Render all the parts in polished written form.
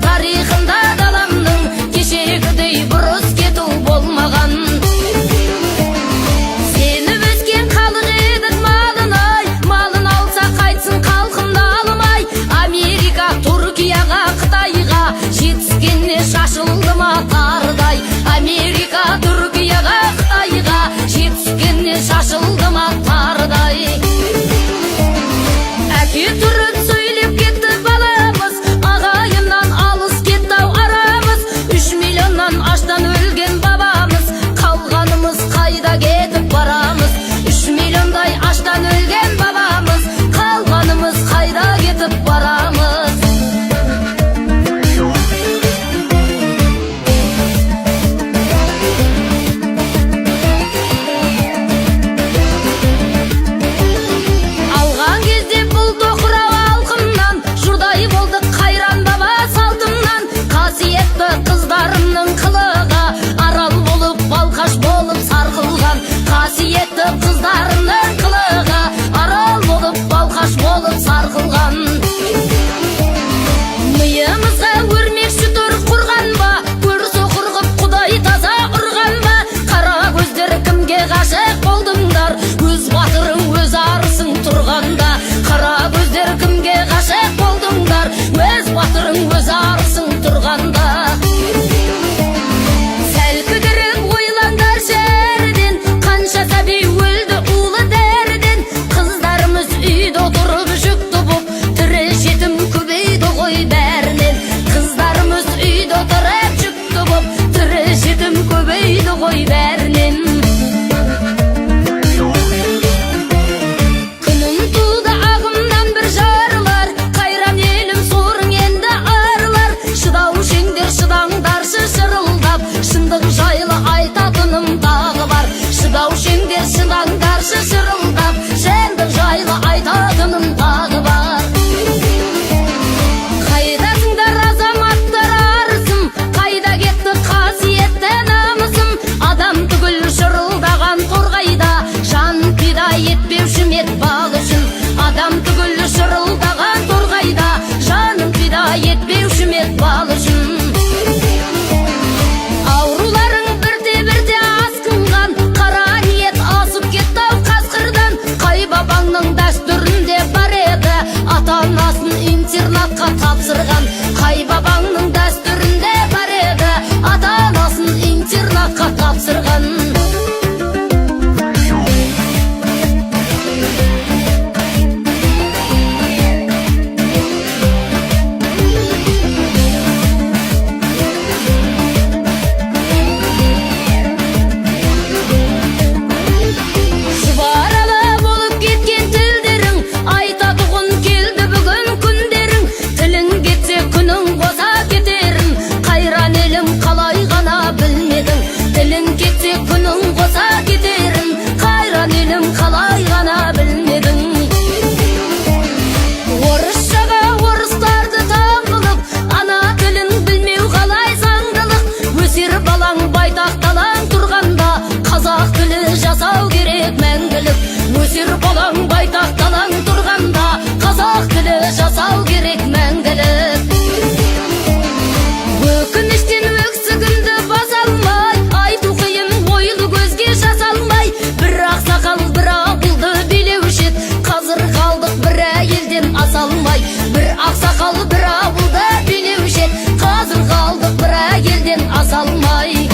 тарихында даламның кешегідей бұрыс кету болмаған. Сені өскен халық едің малын алса қайтсын халқымды алмай. Америка, Түркияға, Қытайға жетіскенне шашылды ма тардай. Америка, Түркияға, Қытайға жетіскенне шашылды ма тардай. Әке түрін сөйлеп кетті баламыз, ағайыннан алыс кетті арамыз. 3 миллионнан аштан өлген бабамыз, қалғанымыз қайда кетіп барамыз. 3 миллиондай аштан өлген бабамыз, қалғанымыз қайда кетіп барамыз. Алған кезде бұл тоқырау алқымнан, жұрдай болдық қайран баба салтымнан. Қасиетті қыздарымның қылығы, арал болып балқаш болып сарқылған. Қасиетті қыздарымның қылығы, арал болып балқаш болып сарқылған. Миымызға өрмек шүтір құрған ба, көр соқыр қып Құдай таза ұрған ба. Қара көздер кімге ғашық болдыңдар, өз батырың өз арысың тұрғанда. Қара көздер кімге ғашық болдыңдар, өз батырың өз арысың тұрғанда. Сәл кідіріп ойлаңдар шәрден, қанша сәби өлді улы дәрден. Қыздарымыз үйде отырып жүкті боп, тірі жетім көбейді ғой бәрінен. Қыздарымыз үйде отырып жүкті боп, тірі жетім көбейді ғой бәрінен. Күнің туды ағымнан бір жарылар, қайран елім сорың енді арылар. Шыдау шеңдер шыдаңдаршы шырылдап, шындық жайлы айтатыным тағы бар. Шыдау шеңдер шыдаңдаршы шырылдап, шындық жайлы айтатыным тағы бар. Қайдасыңдар азаматтар арысым, қайда кетті қасиетті намысым. Адам түгіл шырылдаған торғайда, жан пида етпеуші мет бал үшін. Адам түгіл шырылдаған торғайда, жанын пида етпеуші мет бал үшін. Ауруларың бірте-бірте асқынған, қара ниет асып кетті ау қасқырдан. Қай бабаңның дәстүрінде бар еді, ата-анасын интернатқа тапсырған. Қай бабаңның дәстүрінде бар еді, ата-анасын интернатқа тапсырған. Жұбаралы болып кеткен тілдерің, айтатұғын келді бүгін күндерің. Тілің кетсе күнің қоса кетерін, қайран елім қалай ғана білмедің. Тілің кетсе күнің қоса кетерін, қайран елім қалай ғана білмедің. Орысшаға орыстарды таң қылып, ана тілін білмеу қалай заңдылық. Өсер балаң байтақ талаң тұрғанда, қазақ тілі жасау керек мәңгілік. Өсер балаң байтақ талаң тұрғанда, қазақ тілі жасау керек мәңгілік. Өкініштен өксігімді баса алмай, айту қиын ойлы көзге жасалмай. Бір ақсақал бір ауылды билеуші еді, қазір қалдық бір әйелден аса алмай. Бір ақсақал бір ауылды билеуші еді, қазір қалдық бір әйелден аса алмай.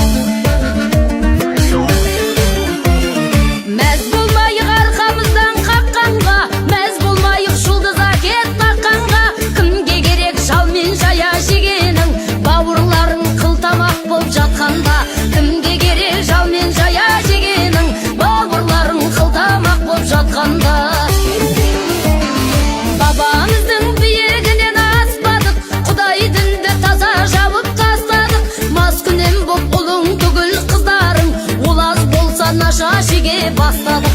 Мәз болмайық арқамыздан қаққанға, мәз болмайық жұлдыз әкет таққанға. Кімге керек жал мен жая жегенің, бауырларың қылтамақ болып жатқанда. Кімге керек жал мен жая жегенің, бауырларың қылтамақ болып жатқанда. Бабамыздың биігінен аспадық, Құдай дінді таза жауып тастадық. Маскүнем боп ұлың түгіл қыздарың, ол аз болса наша жеге бастадық.